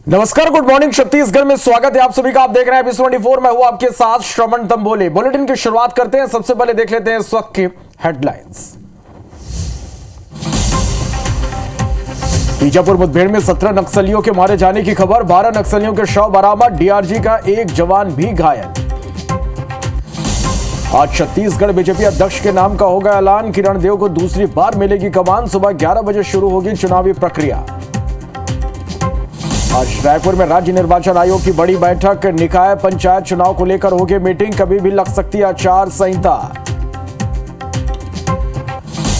नमस्कार, good morning. Chhattisgarh में स्वागत है आप सभी का। आप देख रहे हैं एबी24। मैं हूं आपके साथ श्रवण तंबोले। बुलेटिन की शुरुआत करते हैं। सबसे पहले देख लेते हैं इस वक्त की हेडलाइंस। बीजापुर मुठभेड़ में 17 नक्सलियों के मारे जाने की खबर। 12 नक्सलियों के शव बरामद। डीआरजी का एक जवान भी घायल। आज छत्तीसगढ़ बीजेपी अध्यक्ष के नाम का होगा ऐलान। किरण देव को दूसरी बार मिलेगी कमान। सुबह 11 बजे शुरू होगी चुनावी प्रक्रिया। आज रायपुर में राज्य निर्वाचन आयोग की बड़ी बैठक। निकाय पंचायत चुनाव को लेकर होगी मीटिंग। कभी भी लग सकती है आचार संहिता।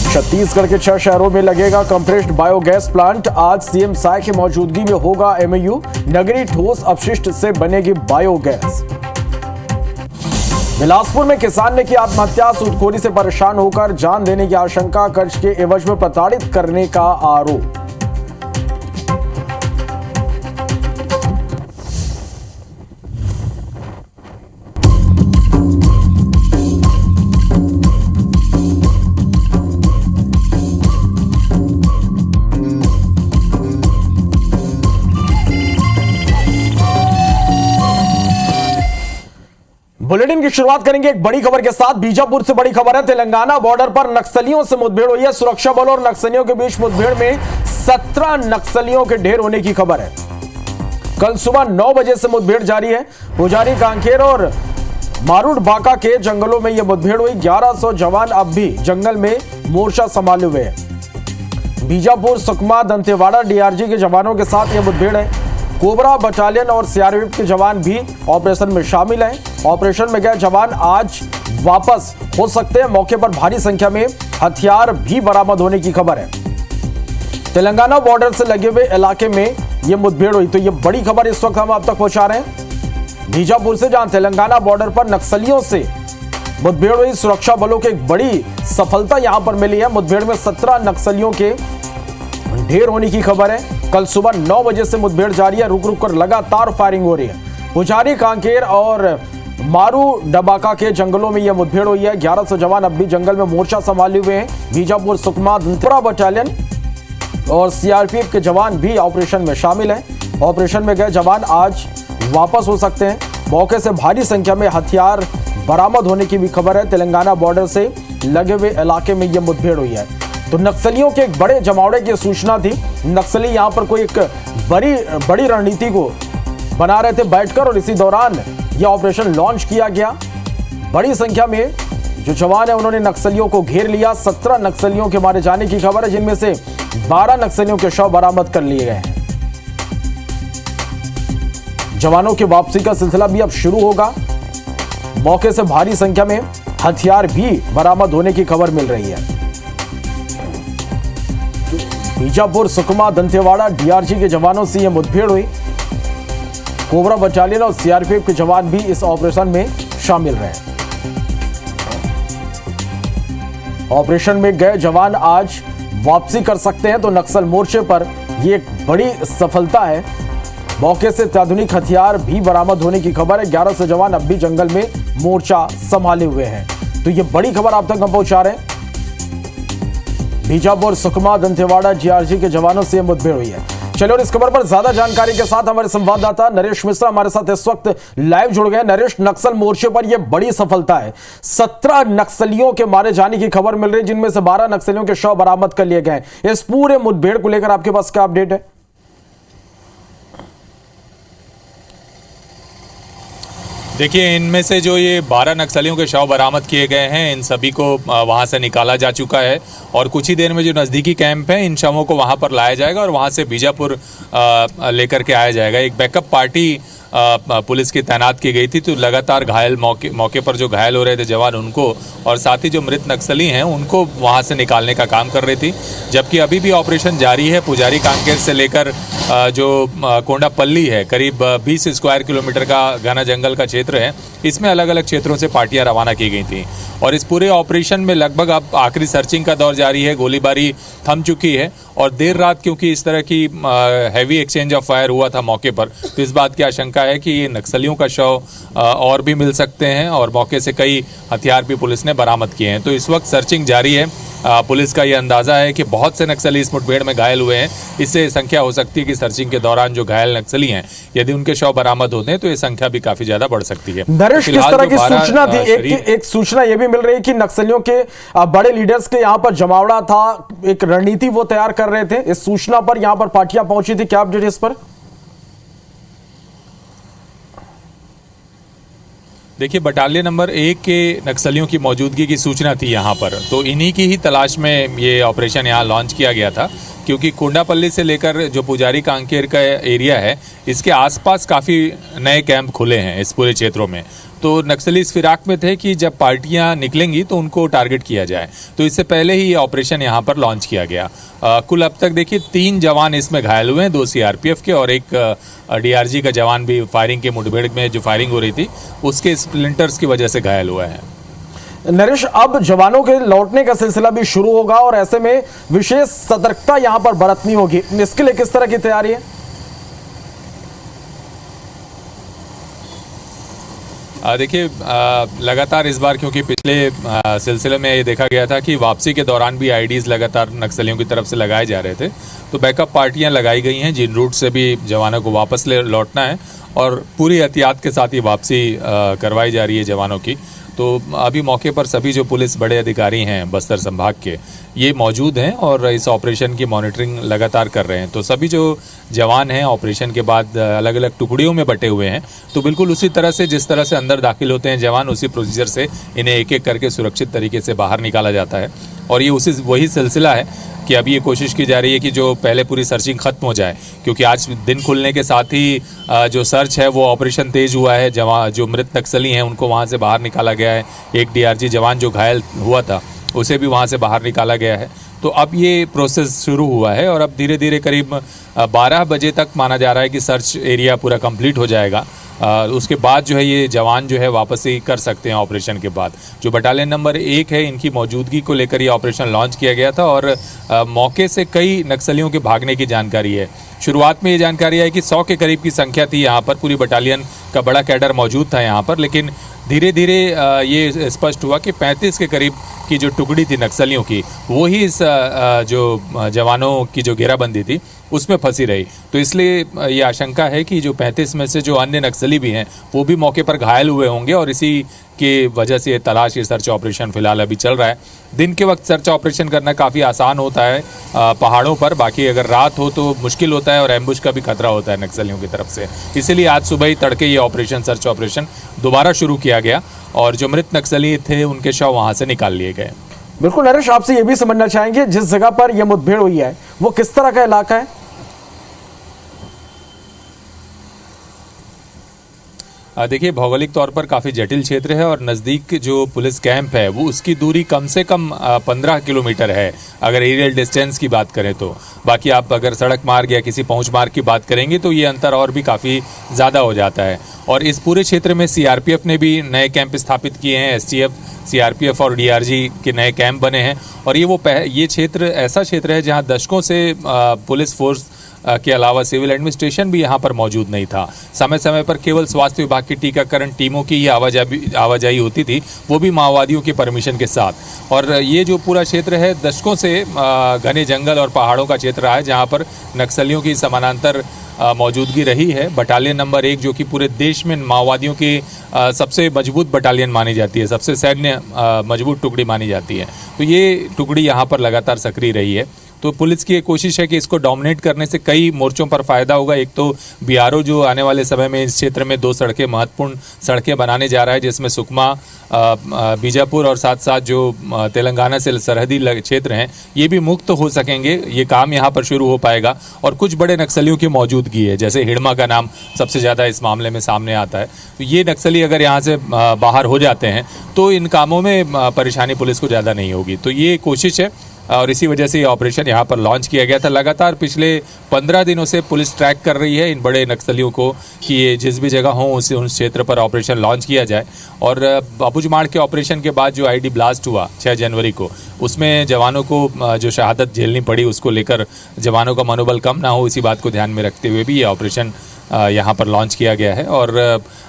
छत्तीसगढ़ के 6 शहरों में लगेगा कंप्रेस्ड बायोगैस प्लांट। आज सीएम साय की मौजूदगी में होगा एमओयू। नगरीय ठोस अपशिष्ट से बनेगी बायोगैस। बिलासपुर में किसान ने की आत्महत्या। सूदखोरी से परेशान होकर जान देने की आशंका। कर्ज के एवज में प्रताड़ित करने का आरोप। बुलेटिन की शुरुआत करेंगे एक बड़ी खबर के साथ। बीजापुर से बड़ी खबर है। तेलंगाना बॉर्डर पर नक्सलियों से मुठभेड़ हुई है। सुरक्षा बलों और नक्सलियों के बीच मुठभेड़ में 17 नक्सलियों के ढेर होने की खबर है। कल सुबह 9 बजे से मुठभेड़ जारी है। पुजारी कांकेर और मारूड बाका के जंगलों में यह मुठभेड़ हुई। 1100 जवान अब भी जंगल में मोर्चा संभाले हुए हैं। बीजापुर, सुकमा, दंतेवाड़ा डीआरजी के जवानों के साथ यह मुठभेड़ है। कोबरा बटालियन और सीआरपीएफ के जवान भी ऑपरेशन में शामिल हैं। ऑपरेशन में गए जवान आज वापस हो सकते हैं। मौके पर भारी संख्या में हथियार भी बरामद होने की खबर है। तेलंगाना बॉर्डर से लगे हुए इलाके में यह मुठभेड़ हुई। तो यह बड़ी खबर इस वक्त हम आप तक पहुंचा रहे हैं बीजापुर से, जहां तेलंगाना बॉर्डर पर नक्सलियों से मुठभेड़ हुई। सुरक्षा बलों की एक बड़ी सफलता यहां पर मिली है। मुठभेड़ में 17 नक्सलियों के ढेर होने की खबर है। कल सुबह 9 बजे से मुठभेड़ जारी है। रुक रुक कर लगातार फायरिंग हो रही है। पुजारी, कांकेर और मारू डबाका के जंगलों में यह मुठभेड़ हुई है। 1100 जवान अब भी जंगल में मोर्चा संभाले हुए हैं। बीजापुर, सुकमा, दंतेवाड़ा बटालियन और सीआरपीएफ के जवान भी ऑपरेशन में शामिल हैं। ऑपरेशन में गए जवान आज वापस हो सकते हैं। मौके से भारी संख्या में हथियार बरामद होने की भी खबर है। तेलंगाना बॉर्डर से लगे हुए इलाके में यह मुठभेड़ हुई है। तो नक्सलियों के एक बड़े जमावड़े की सूचना थी। नक्सली यहां पर कोई एक बड़ी रणनीति को बना रहे थे बैठकर, और इसी दौरान यह ऑपरेशन लॉन्च किया गया। बड़ी संख्या में जो जवान है उन्होंने नक्सलियों को घेर लिया। 17 नक्सलियों के मारे जाने की खबर है, जिनमें से 12 नक्सलियों के शव बरामद कर लिए गए हैं। जवानों की वापसी का सिलसिला भी अब शुरू होगा। मौके से भारी संख्या में हथियार भी बरामद होने की खबर मिल रही है। बीजापुर, सुकमा, दंतेवाड़ा डीआरजी के जवानों से यह मुठभेड़ हुई। कोबरा बटालियन और सीआरपीएफ के जवान भी इस ऑपरेशन में शामिल रहे। ऑपरेशन में गए जवान आज वापसी कर सकते हैं। तो नक्सल मोर्चे पर यह एक बड़ी सफलता है। मौके से अत्याधुनिक हथियार भी बरामद होने की खबर है। 1100 जवान अब भी जंगल में मोर्चा संभाले हुए हैं। तो यह बड़ी खबर आप तक हम पहुंचा रहे हैं। बीजापुर, सुकमा, दंतेवाड़ा डीआरजी के जवानों से मुठभेड़ हुई है। चलिए, और इस खबर पर ज्यादा जानकारी के साथ हमारे संवाददाता नरेश मिश्रा हमारे साथ इस वक्त लाइव जुड़ गए। नरेश, नक्सल मोर्चे पर यह बड़ी सफलता है। 17 नक्सलियों के मारे जाने की खबर मिल रही है, जिनमें से 12 नक्सलियों के शव बरामद कर लिए गए। इस पूरे मुठभेड़ को लेकर आपके पास क्या अपडेट है? देखिए, इनमें से जो ये 12 नक्सलियों के शव बरामद किए गए हैं, इन सभी को वहां से निकाला जा चुका है और कुछ ही देर में जो नज़दीकी कैंप है, इन शवों को वहां पर लाया जाएगा और वहां से बीजापुर लेकर के आया जाएगा। एक बैकअप पार्टी पुलिस की तैनात की गई थी। तो लगातार घायल मौके पर जो घायल हो रहे थे जवान, उनको और साथ ही जो मृत नक्सली हैं उनको वहां से निकालने का काम कर रही थी। जबकि अभी भी ऑपरेशन जारी है। पुजारी कांकेर से लेकर जो कोंडापल्ली है, करीब 20 स्क्वायर किलोमीटर का घना जंगल का क्षेत्र है, इसमें अलग अलग क्षेत्रों से पार्टियां रवाना की गई थी। और इस पूरे ऑपरेशन में लगभग अब आखिरी सर्चिंग का दौर जारी है। गोलीबारी थम चुकी है और देर रात क्योंकि इस तरह की हैवी एक्सचेंज ऑफ फायर हुआ था मौके पर, तो इस बात की आशंका है कि ये नक्सलियों का शव और भी मिल सकते हैं और मौके से कई हथियार भी पुलिस ने बरामद किए हैं। तो इस वक्त सर्चिंग जारी है। पुलिस का ये अंदाज़ा है कि बहुत से नक्सली इस मुठभेड़ में घायल हुए हैं। इससे संख्या हो सकती है कि सर्चिंग के दौरान जो घायल नक्सली हैं, यदि उनके शव बरामद होते हैं तो ये संख्या भी काफ़ी ज़्यादा बढ़ सकती है। नरेश, किस तरह की सूचना थी? एक सूचना ये भी मिल रही है कि नक्सलियों के बड़े लीडर्स के यहाँ पर जमावड़ा था, एक रणनीति वो तैयार कर रहे थे। इस सूचना पर यहाँ पर पार्टियां पहुंची थी, क्या अपडेट इस पर? देखिए, बटालियन नंबर 1 के नक्सलियों की मौजूदगी की सूचना थी यहाँ पर, तो इन्हीं की ही तलाश में ये ऑपरेशन यहाँ लॉन्च किया गया था, क्योंकि कोंडापल्ली से लेकर जो पुजारी कांकेर का एरिया है, इसके आसपास काफ़ी नए कैंप खुले हैं इस पूरे क्षेत्रों में। तो नक्सली इस फिराक में थे कि जब पार्टियां निकलेंगी तो उनको टारगेट किया जाए, तो इससे पहले ही ये ऑपरेशन यहाँ पर लॉन्च किया गया। कुल अब तक देखिए 3 जवान इसमें घायल हुए हैं, 2 सीआरपीएफ के और एक डीआरजी का जवान भी फायरिंग के मुठभेड़ में जो फायरिंग हो रही थी उसके स्प्लिंटर्स की वजह से घायल हुआ है। नरेश, अब जवानों के लौटने का सिलसिला भी शुरू होगा और ऐसे में विशेष सतर्कता यहां पर बरतनी होगी। इसके लिए किस तरह की तैयारी है? देखिए, लगातार इस बार, क्योंकि पिछले सिलसिले में ये देखा गया था कि वापसी के दौरान भी आईडीज़ लगातार नक्सलियों की तरफ से लगाए जा रहे थे, तो बैकअप पार्टियां लगाई गई हैं जिन रूट से भी जवानों को वापस लौटना है और पूरी एहतियात के साथ ये वापसी करवाई जा रही है जवानों की। तो अभी मौके पर सभी जो पुलिस बड़े अधिकारी हैं बस्तर संभाग के, ये मौजूद हैं और इस ऑपरेशन की मॉनिटरिंग लगातार कर रहे हैं। तो सभी जो जवान हैं ऑपरेशन के बाद अलग अलग टुकड़ियों में बटे हुए हैं, तो बिल्कुल उसी तरह से जिस तरह से अंदर दाखिल होते हैं जवान, उसी प्रोसीजर से इन्हें एक एक करके सुरक्षित तरीके से बाहर निकाला जाता है। और ये वही सिलसिला है कि अभी ये कोशिश की जा रही है कि जो पहले पूरी सर्चिंग खत्म हो जाए, क्योंकि आज दिन खुलने के साथ ही जो सर्च है वो ऑपरेशन तेज हुआ है। जो मृत नक्सली हैं उनको वहाँ से बाहर निकाला गया है। एक डीआरजी जवान जो घायल हुआ था उसे भी वहाँ से बाहर निकाला गया है। तो अब ये प्रोसेस शुरू हुआ है और अब धीरे धीरे करीब 12 बजे तक माना जा रहा है कि सर्च एरिया पूरा कंप्लीट हो जाएगा। उसके बाद जो है ये जवान जो है वापसी कर सकते हैं ऑपरेशन के बाद। जो बटालियन नंबर 1 है, इनकी मौजूदगी को लेकर ये ऑपरेशन लॉन्च किया गया था और मौके से कई नक्सलियों के भागने की जानकारी है। शुरुआत में ये जानकारी है कि 100 के करीब की संख्या थी यहाँ पर, पूरी बटालियन का बड़ा कैडर मौजूद था यहाँ पर, लेकिन धीरे धीरे ये स्पष्ट हुआ कि 35 के करीब की जो टुकड़ी थी नक्सलियों की, वो ही इस जो जवानों की जो घेराबंदी थी उसमें फंसी रही। तो इसलिए ये आशंका है कि जो 35 में से जो अन्य नक्सली भी हैं वो भी मौके पर घायल हुए होंगे और इसी की वजह से ये सर्च ऑपरेशन फिलहाल अभी चल रहा है। दिन के वक्त सर्च ऑपरेशन करना काफ़ी आसान होता है पहाड़ों पर, बाकी अगर रात हो तो मुश्किल होता है और एम्बुश का भी खतरा होता है नक्सलियों की तरफ से। इसीलिए आज सुबह ही तड़के ये ऑपरेशन सर्च ऑपरेशन दोबारा शुरू किया गया और जो मृत नक्सली थे उनके शव वहाँ से निकाल लिए गए। बिल्कुल नरेश, आपसे ये भी समझना चाहेंगे जिस जगह पर यह मुठभेड़ हुई है वो किस तरह का इलाका है? देखिए, भौगोलिक तौर पर काफ़ी जटिल क्षेत्र है और नज़दीक जो पुलिस कैंप है वो उसकी दूरी कम से कम 15 किलोमीटर है अगर एरियल डिस्टेंस की बात करें तो। बाकी आप अगर सड़क मार्ग या किसी पहुंच मार्ग की बात करेंगे तो ये अंतर और भी काफ़ी ज़्यादा हो जाता है। और इस पूरे क्षेत्र में सीआरपीएफ ने भी नए कैंप स्थापित किए हैं। एसटीएफ, सीआरपीएफ और डीआरजी के नए कैंप बने हैं और ये क्षेत्र ऐसा क्षेत्र है जहाँ दशकों से पुलिस फोर्स के अलावा सिविल एडमिनिस्ट्रेशन भी यहाँ पर मौजूद नहीं था। समय समय पर केवल स्वास्थ्य विभाग की टीकाकरण टीमों की ही आवाजाही होती थी, वो भी माओवादियों की परमिशन के साथ। और ये जो पूरा क्षेत्र है दशकों से घने जंगल और पहाड़ों का क्षेत्र रहा है जहाँ पर नक्सलियों की समानांतर मौजूदगी रही है। बटालियन नंबर 1 जो कि पूरे देश में माओवादियों की सबसे मजबूत बटालियन मानी जाती है, सबसे सैन्य मजबूत टुकड़ी मानी जाती है, तो ये टुकड़ी यहाँ पर लगातार सक्रिय रही है। तो पुलिस की एक कोशिश है कि इसको डोमिनेट करने से कई मोर्चों पर फायदा होगा। एक तो बीआरओ जो आने वाले समय में इस क्षेत्र में 2 सड़कें, महत्वपूर्ण सड़कें बनाने जा रहा है, जिसमें सुकमा, बीजापुर और साथ साथ जो तेलंगाना से सरहदी क्षेत्र हैं ये भी मुक्त हो सकेंगे। ये काम यहाँ पर शुरू हो पाएगा और कुछ बड़े नक्सलियों की मौजूदगी है, जैसे हिड़मा का नाम सबसे ज़्यादा इस मामले में सामने आता है। तो ये नक्सली अगर यहाँ से बाहर हो जाते हैं तो इन कामों में परेशानी पुलिस को ज़्यादा नहीं होगी। तो ये कोशिश है और इसी वजह से ये ऑपरेशन यहाँ पर लॉन्च किया गया था। लगातार पिछले 15 दिनों से पुलिस ट्रैक कर रही है इन बड़े नक्सलियों को कि ये जिस भी जगह हों उस क्षेत्र पर ऑपरेशन लॉन्च किया जाए। और बाबूजमाड़ के ऑपरेशन के बाद जो आईडी ब्लास्ट हुआ 6 जनवरी को, उसमें जवानों को जो शहादत झेलनी पड़ी, उसको लेकर जवानों का मनोबल कम ना हो, इसी बात को ध्यान में रखते हुए भी ये ऑपरेशन यहाँ पर लॉन्च किया गया है। और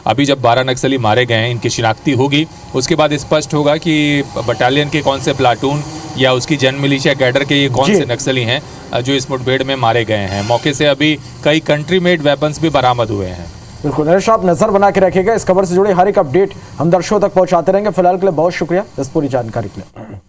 अभी जब 12 नक्सली मारे गए हैं, इनकी शिनाख्ती होगी, उसके बाद स्पष्ट होगा कि बटालियन के कौन से प्लाटून या उसकी जन मिलिशिया कैडर के ये कौन जी। से नक्सली हैं जो इस मुठभेड़ में मारे गए हैं। मौके से अभी कई कंट्री मेड वेपन्स भी बरामद हुए हैं। बिल्कुल नरेश, आप नजर बना के रखिएगा। इस खबर से जुड़े हर एक अपडेट हम दर्शकों तक पहुंचाते रहेंगे। फिलहाल के लिए बहुत शुक्रिया इस पूरी जानकारी के लिए।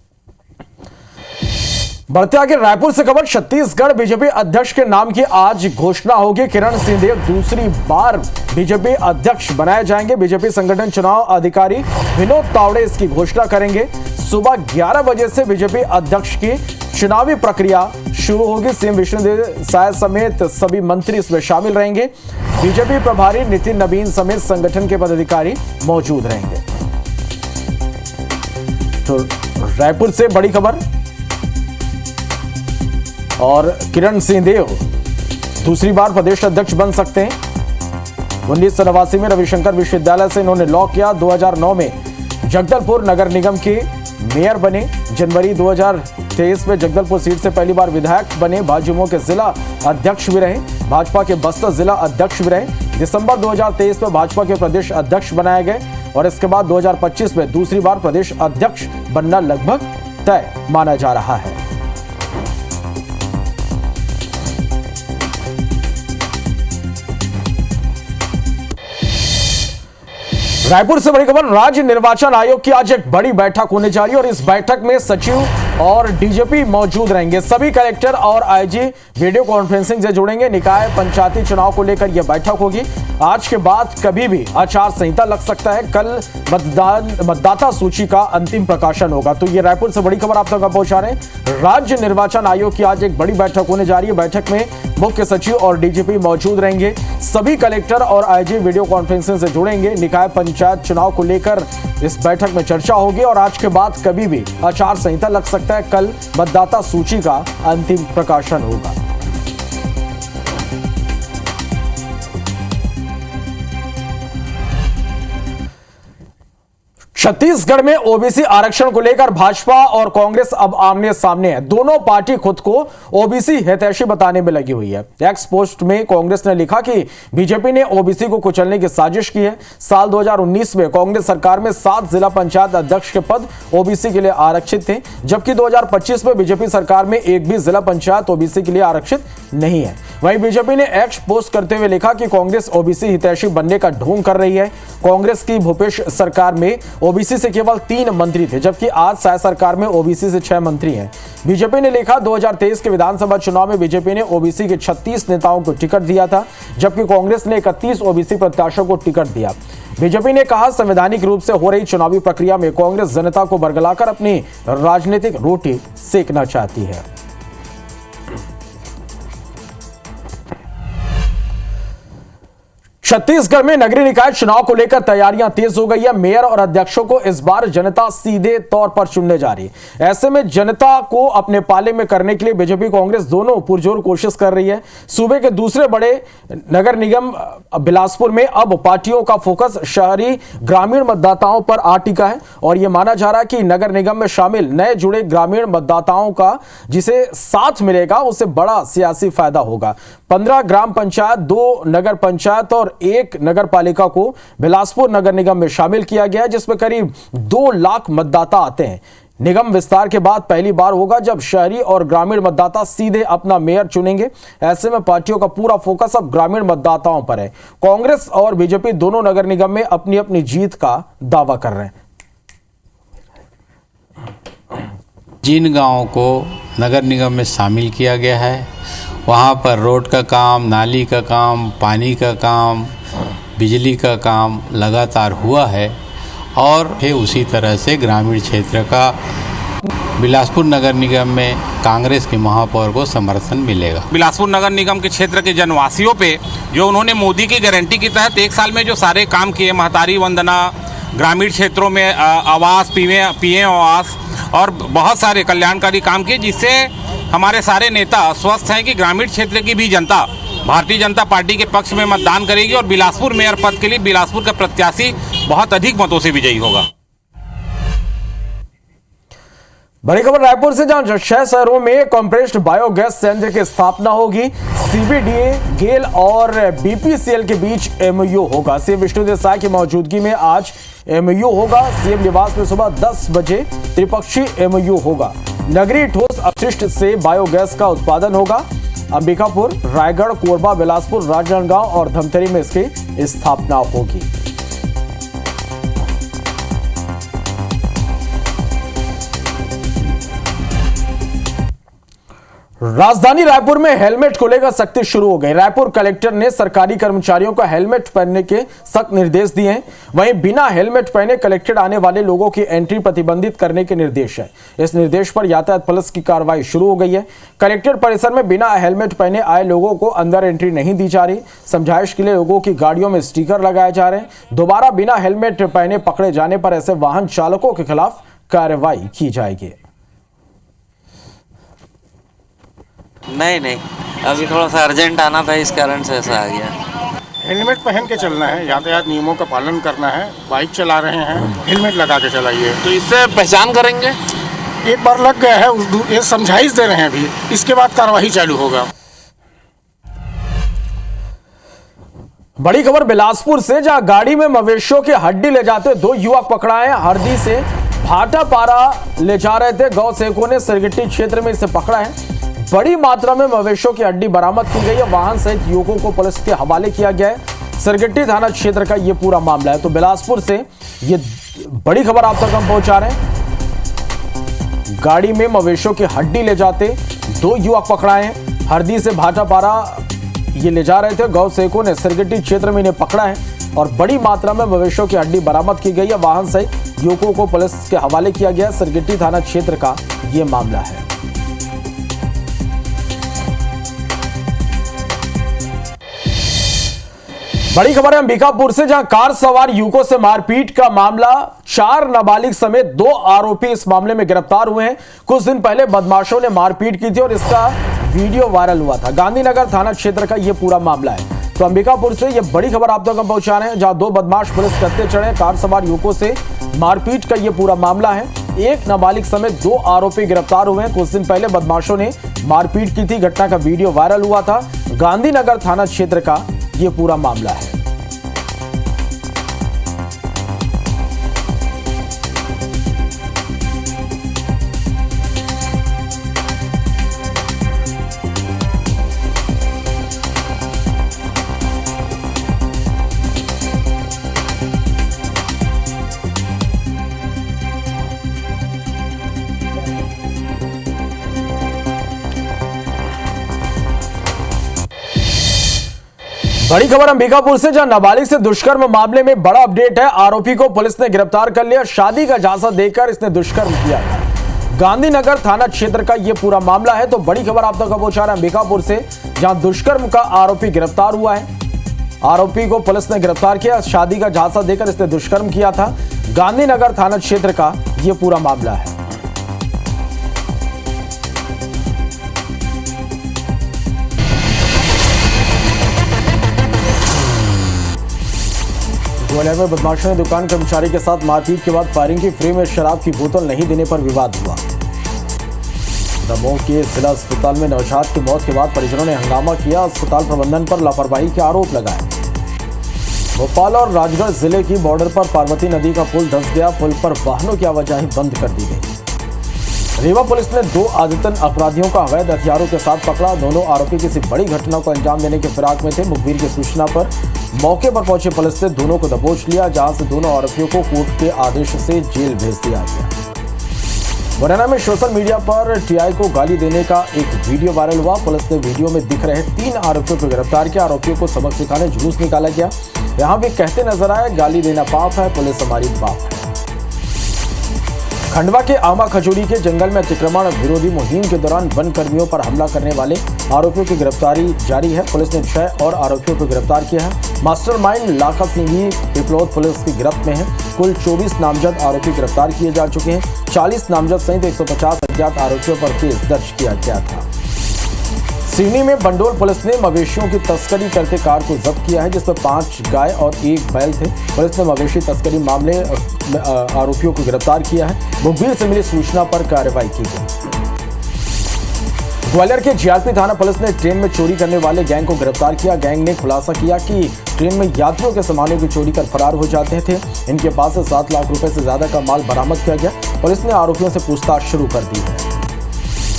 बढ़ते आगे रायपुर से खबर, छत्तीसगढ़ बीजेपी अध्यक्ष के नाम की आज घोषणा होगी। किरण सिंहदेव दूसरी बार बीजेपी अध्यक्ष बनाए जाएंगे। बीजेपी संगठन चुनाव अधिकारी विनोद तावड़े इसकी घोषणा करेंगे। सुबह 11 बजे से बीजेपी अध्यक्ष की चुनावी प्रक्रिया शुरू होगी। सीएम विष्णुदेव साय समेत सभी मंत्री इसमें शामिल रहेंगे। बीजेपी प्रभारी नितिन नवीन समेत संगठन के पदाधिकारी मौजूद रहेंगे। तो रायपुर से बड़ी खबर, और किरण सिंहदेव दूसरी बार प्रदेश अध्यक्ष बन सकते हैं। 1989 में रविशंकर विश्वविद्यालय से इन्होंने लॉ किया। 2009 में जगदलपुर नगर निगम के मेयर बने। जनवरी 2023 में जगदलपुर सीट से पहली बार विधायक बने। भाजपा के जिला अध्यक्ष भी रहे। भाजपा के बस्तर जिला अध्यक्ष भी रहे। दिसंबर 2023 में भाजपा के प्रदेश अध्यक्ष बनाए गए और इसके बाद 2025 में दूसरी बार प्रदेश अध्यक्ष बनना लगभग तय माना जा रहा है। रायपुर से बड़ी खबर, राज्य निर्वाचन आयोग की आज एक बड़ी बैठक होने जा रही है और इस बैठक में सचिव और डीजीपी मौजूद रहेंगे। सभी कलेक्टर और आईजी वीडियो कॉन्फ्रेंसिंग से जुड़ेंगे। निकाय पंचायती चुनाव को लेकर यह बैठक होगी। आज के बाद कभी भी आचार संहिता लग सकता है। कल मतदाता सूची का अंतिम प्रकाशन होगा। तो ये रायपुर से बड़ी खबर आप तक पहुंचा रहे हैं। राज्य निर्वाचन आयोग की आज एक बड़ी बैठक होने जा रही है। बैठक में मुख्य सचिव और डीजीपी मौजूद रहेंगे। सभी कलेक्टर और आईजी वीडियो कॉन्फ्रेंसिंग से जुड़ेंगे। निकाय पंचायत चुनाव को लेकर इस बैठक में चर्चा होगी और आज के बाद कभी भी आचार संहिता लग सकता है। कल मतदाता सूची का अंतिम प्रकाशन होगा। छत्तीसगढ़ में ओबीसी आरक्षण को लेकर भाजपा और कांग्रेस अब आमने सामने है। दोनों पार्टी खुद को ओबीसी हितैषी बताने में लगी हुई है। एक्स पोस्ट में कांग्रेस ने लिखा कि बीजेपी ने ओबीसी को कुचलने की साजिश की है। साल 2019 में कांग्रेस सरकार में 7 जिला पंचायत अध्यक्ष के पद ओबीसी के लिए आरक्षित थे, जबकि 2025 में बीजेपी सरकार में एक भी जिला पंचायत ओबीसी के लिए आरक्षित नहीं है। वहीं बीजेपी ने एक्स पोस्ट करते हुए लिखा कि कांग्रेस ओबीसी हितैषी बनने का ढोंग कर रही है। कांग्रेस की भूपेश सरकार में ओबीसी से केवल 3 मंत्री थे, जबकि आज साय सरकार में ओबीसी से 6 मंत्री हैं। बीजेपी ने लिखा 2023 के विधानसभा चुनाव में बीजेपी ने ओबीसी के 36 नेताओं को टिकट दिया था, जबकि कांग्रेस ने 31 ओबीसी प्रत्याशियों को टिकट दिया। बीजेपी ने कहा संवैधानिक रूप से हो रही चुनावी प्रक्रिया में कांग्रेस जनता को बरगलाकर अपनी राजनीतिक रोटी सेकना चाहती है। छत्तीसगढ़ में नगरीय निकाय चुनाव को लेकर तैयारियां तेज हो गई है। मेयर और अध्यक्षों को इस बार जनता सीधे तौर पर चुनने जा रही है। ऐसे में जनता को अपने पाले में करने के लिए बीजेपी कांग्रेस दोनों पुरजोर कोशिश कर रही है। सूबे के दूसरे बड़े नगर निगम बिलासपुर में अब पार्टियों का फोकस शहरी ग्रामीण मतदाताओं पर आ टिका है और यह माना जा रहा है कि नगर निगम में शामिल नए जुड़े ग्रामीण मतदाताओं का जिसे साथ मिलेगा उसे बड़ा सियासी फायदा होगा। 15 ग्राम पंचायत, 2 नगर पंचायत और 1 नगर पालिका को बिलासपुर नगर निगम में शामिल किया गया है, जिसमें करीब 2 लाख मतदाता आते हैं। निगम विस्तार के बाद पहली बार होगा जब शहरी और ग्रामीण मतदाता सीधे अपना मेयर चुनेंगे। ऐसे में पार्टियों का पूरा फोकस अब ग्रामीण मतदाताओं पर है। कांग्रेस और बीजेपी दोनों नगर निगम में अपनी अपनी जीत का दावा कर रहे हैं। जिन गांवों को नगर निगम में शामिल किया गया है वहाँ पर रोड का काम, नाली का काम, पानी का काम, बिजली का काम लगातार हुआ है और फिर उसी तरह से ग्रामीण क्षेत्र का बिलासपुर नगर निगम में कांग्रेस के महापौर को समर्थन मिलेगा। बिलासपुर नगर निगम के क्षेत्र के जनवासियों पे जो उन्होंने मोदी की गारंटी के तहत 1 साल में जो सारे काम किए, महतारी वंदना, ग्रामीण क्षेत्रों में आवास, पीएम आवास और बहुत सारे कल्याणकारी काम किए, जिससे हमारे सारे नेता स्वस्थ हैं कि ग्रामीण क्षेत्र की भी जनता भारतीय जनता पार्टी के पक्ष में मतदान करेगी और बिलासपुर मेयर पद के लिए बिलासपुर का प्रत्याशी बहुत अधिक मतों से विजयी होगा। बड़ी खबर रायपुर से, जहां 6 शहरों में कंप्रेस्ड बायोगैस संयंत्र की स्थापना होगी। सीबीडीए, गेल और बीपीसीएल के बीच एमओयू होगा। सीएम विष्णुदेव साय की मौजूदगी में आज एमओयू होगा। सीएम निवास में सुबह 10 बजे त्रिपक्षीय एमओयू होगा। नगरीय ठोस अपशिष्ट से बायोगैस का उत्पादन होगा। अंबिकापुर, रायगढ़, कोरबा, बिलासपुर, राजनांदगांव और धमतरी में इसकी स्थापना होगी। राजधानी रायपुर में हेलमेट को लेकर सख्ती शुरू हो गई। रायपुर कलेक्टर ने सरकारी कर्मचारियों को हेलमेट पहनने के सख्त निर्देश दिए हैं। वहीं बिना हेलमेट पहने कलेक्टेड आने वाले लोगों की एंट्री प्रतिबंधित करने के निर्देश है। इस निर्देश पर यातायात पुलिस की कार्रवाई शुरू हो गई है। कलेक्टेड परिसर में बिना हेलमेट पहने आए लोगों को अंदर एंट्री नहीं दी जा रही। समझाइश के लिए लोगों की गाड़ियों में स्टिकर लगाए जा रहे हैं। दोबारा बिना हेलमेट पहने पकड़े जाने पर ऐसे वाहन चालकों के खिलाफ कार्रवाई की जाएगी। नहीं, अभी थोड़ा सा अर्जेंट आना था, इस कारण से ऐसा आ गया। हेलमेट पहन के चलना है, यातायात नियमों का पालन करना है। बाइक चला रहे हैं, हेलमेट लगा के चलाइए। तो इससे पहचान करेंगे। एक बार लग गया है, ये समझाइश दे रहे हैं अभी, इसके बाद कार्रवाई चालू होगा। बड़ी खबर बिलासपुर से, जहां गाड़ी में मवेशियों की हड्डी ले जाते 2 युवक पकड़ाए। हरदी से भाटापारा ले जा रहे थे। गौ सेवकों ने सरगिट्टी क्षेत्र में इसे पकड़ा है। बड़ी मात्रा में मवेशियों की हड्डी बरामद की गई है। वाहन सहित युवकों को पुलिस के हवाले किया गया है। सरगिट्टी थाना क्षेत्र का यह पूरा मामला है। तो बिलासपुर से ये बड़ी खबर आप तक हम पहुंचा रहे हैं। गाड़ी में मवेशियों की हड्डी ले जाते 2 युवक पकड़ाए हैं। हरदी से भाटापारा ये ले जा रहे थे। गौ सेवकों ने सरगिट्टी क्षेत्र में इन्हें पकड़ा है और बड़ी मात्रा में मवेशियों की हड्डी बरामद की गई है। वाहन सहित युवकों को पुलिस के हवाले किया गया। सरगिट्टी थाना क्षेत्र का यह मामला है। बड़ी खबर है अंबिकापुर से, जहां कार सवार युवकों से मारपीट का मामला। 4 नाबालिग समेत 2 आरोपी इस मामले में गिरफ्तार हुए हैं। कुछ दिन पहले बदमाशों ने मारपीट की थी और इसका वीडियो वायरल हुआ था। गांधीनगर थाना क्षेत्र का यह पूरा मामला है। तो अंबिकापुर से यह बड़ी खबर आप तक हम पहुंचा रहे हैं, जहां 2 बदमाश पुलिस करते चढ़े। कार सवार युवकों से मारपीट का यह पूरा मामला है। 1 नाबालिग समेत 2 आरोपी गिरफ्तार हुए हैं। कुछ दिन पहले बदमाशों ने मारपीट की थी। घटना का वीडियो वायरल हुआ था। गांधीनगर थाना क्षेत्र का यह पूरा मामला है। बड़ी खबर अंबिकापुर से, जहां नाबालिग से दुष्कर्म मामले में बड़ा अपडेट है। आरोपी को पुलिस ने गिरफ्तार कर लिया। शादी का झांसा देकर इसने दुष्कर्म किया था। गांधीनगर थाना क्षेत्र का यह पूरा मामला है। तो बड़ी खबर आप तक पहुंचा रहे हैं अंबिकापुर से, जहां दुष्कर्म का आरोपी गिरफ्तार हुआ है। आरोपी को पुलिस ने गिरफ्तार किया। शादी का झांसा देकर इसने दुष्कर्म किया था। गांधीनगर थाना क्षेत्र का यह पूरा मामला है। ग्वालियर में बदमाशों ने दुकान कर्मचारी के साथ मारपीट के बाद फायरिंग की। फ्री में शराब की बोतल नहीं देने पर विवाद हुआ। दमोह के जिला अस्पताल में नौशाद की मौत के बाद परिजनों ने हंगामा किया। अस्पताल प्रबंधन पर लापरवाही के आरोप लगाए। भोपाल और राजगढ़ जिले की बॉर्डर पर पार्वती नदी का पुल धंस गया। पुल पर वाहनों की आवाजाही बंद कर दी गई। रीवा पुलिस ने 2 आदतन अपराधियों को अवैध हथियारों के साथ पकड़ा। दोनों आरोपी किसी बड़ी घटना को अंजाम देने के फिराक में थे। मुखबिर की सूचना पर मौके पर पहुंची पुलिस ने दोनों को दबोच लिया, जहां से दोनों आरोपियों को कोर्ट के आदेश से जेल भेज दिया गया। मुरैना में सोशल मीडिया पर टीआई को गाली देने का एक वीडियो वायरल हुआ। पुलिस ने वीडियो में दिख रहे 3 आरोपियों को गिरफ्तार किया। आरोपियों को सबक सिखाने जुलूस निकाला गया। यहां भी कहते नजर आए, गाली देना पाप है, पुलिस हमारी बाप है। खंडवा के आमा खजूरी के जंगल में अतिक्रमण विरोधी मुहिम के दौरान वन कर्मियों पर हमला करने वाले आरोपियों की गिरफ्तारी जारी है। पुलिस ने 6 और आरोपियों को गिरफ्तार किया है। मास्टरमाइंड लाखा सिंह भी पिपलोद पुलिस की गिरफ्त में है। कुल 24 नामजद आरोपी गिरफ्तार किए जा चुके हैं। 40 नामजद सहित 150 अज्ञात आरोपियों पर केस दर्ज किया गया था। सिवनी में बंडोल पुलिस ने मवेशियों की तस्करी करते कार को जब्त किया है, जिसमें 5 गाय और 1 बैल थे। पुलिस ने मवेशी तस्करी मामले आरोपियों को गिरफ्तार किया है। मुखबिर से मिली सूचना पर कार्रवाई की गई। ग्वालियर के जीआरपी थाना पुलिस ने ट्रेन में चोरी करने वाले गैंग को गिरफ्तार किया। गैंग ने खुलासा किया कि ट्रेन में यात्रियों के सामानों की चोरी कर फरार हो जाते थे। इनके पास से 7 लाख रुपए से ज्यादा का माल बरामद किया गया। पुलिस ने आरोपियों से पूछताछ शुरू कर दी है।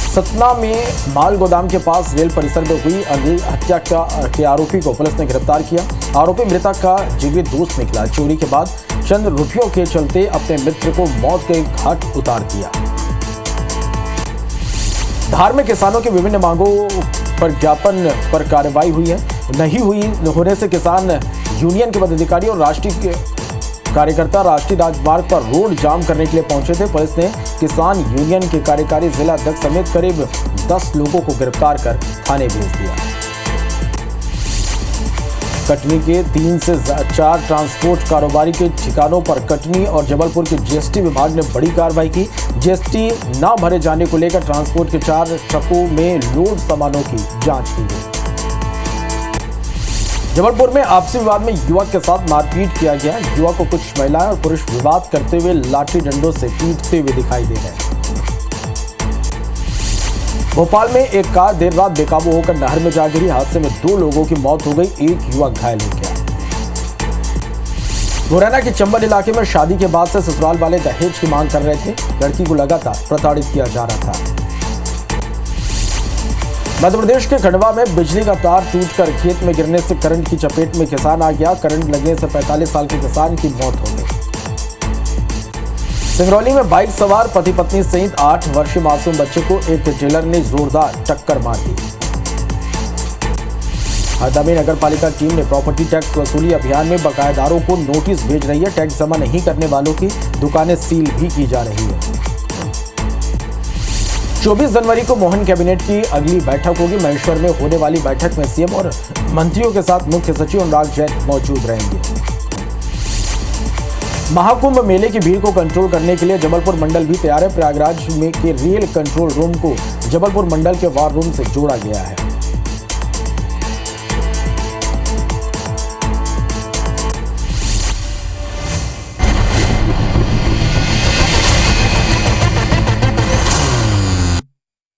सतना में माल गोदाम के पास रेल परिसर में हुई हत्या के आरोपी को पुलिस ने गिरफ्तार किया। आरोपी मृतक का जिगरी दोस्त निकला। चोरी के बाद चंद रुपयों के चलते अपने मित्र को मौत के घाट उतार दिया। धार में किसानों की विभिन्न मांगों पर ज्ञापन पर कार्रवाई हुई है। नहीं होने से किसान यूनियन के पदाधिकारी और राष्ट्रीय कार्यकर्ता राष्ट्रीय राजमार्ग पर रोड जाम करने के लिए पहुंचे थे। पुलिस ने किसान यूनियन के कार्यकारी जिला अध्यक्ष समेत करीब 10 लोगों को गिरफ्तार कर थाने भेज दिया। कटनी के 3 से 4 ट्रांसपोर्ट कारोबारी के ठिकानों पर कटनी और जबलपुर के जीएसटी विभाग ने बड़ी कार्रवाई की। जीएसटी न भरे जाने को लेकर ट्रांसपोर्ट के 4 ट्रकों में लोड सामानों की जांच की गई। जबलपुर में आपसी विवाद में युवक के साथ मारपीट किया गया। युवक को कुछ महिलाएं और पुरुष विवाद करते हुए लाठी डंडों से पीटते हुए दिखाई दे रहे हैं। भोपाल में एक कार देर रात बेकाबू होकर नहर में जा गिरी। हादसे में 2 लोगों की मौत हो गई, 1 युवक घायल हो गया। मुरैना के चंबल इलाके में शादी के बाद से ससुराल वाले दहेज की मांग कर रहे थे। लड़की को लगातार प्रताड़ित किया जा रहा था। मध्य प्रदेश के खंडवा में बिजली का तार टूटकर खेत में गिरने से करंट की चपेट में किसान आ गया। करंट लगने से 45 साल के किसान की मौत हो गई। सिंगरौली में बाइक सवार पति पत्नी सहित 8 वर्षीय मासूम बच्चे को एक ट्रेलर ने जोरदार टक्कर मार दी। हरदा में नगर पालिका टीम ने प्रॉपर्टी टैक्स वसूली अभियान में बकायेदारों को नोटिस भेज रही है। टैक्स जमा नहीं करने वालों की दुकानें सील भी की जा रही है। 24 जनवरी को मोहन कैबिनेट की अगली बैठक होगी। महेश्वर में होने वाली बैठक में सीएम और मंत्रियों के साथ मुख्य सचिव अनुराग जैन मौजूद रहेंगे। महाकुंभ मेले की भीड़ को कंट्रोल करने के लिए जबलपुर मंडल भी तैयार है। प्रयागराज में के रेल कंट्रोल रूम को जबलपुर मंडल के वार रूम से जोड़ा गया है।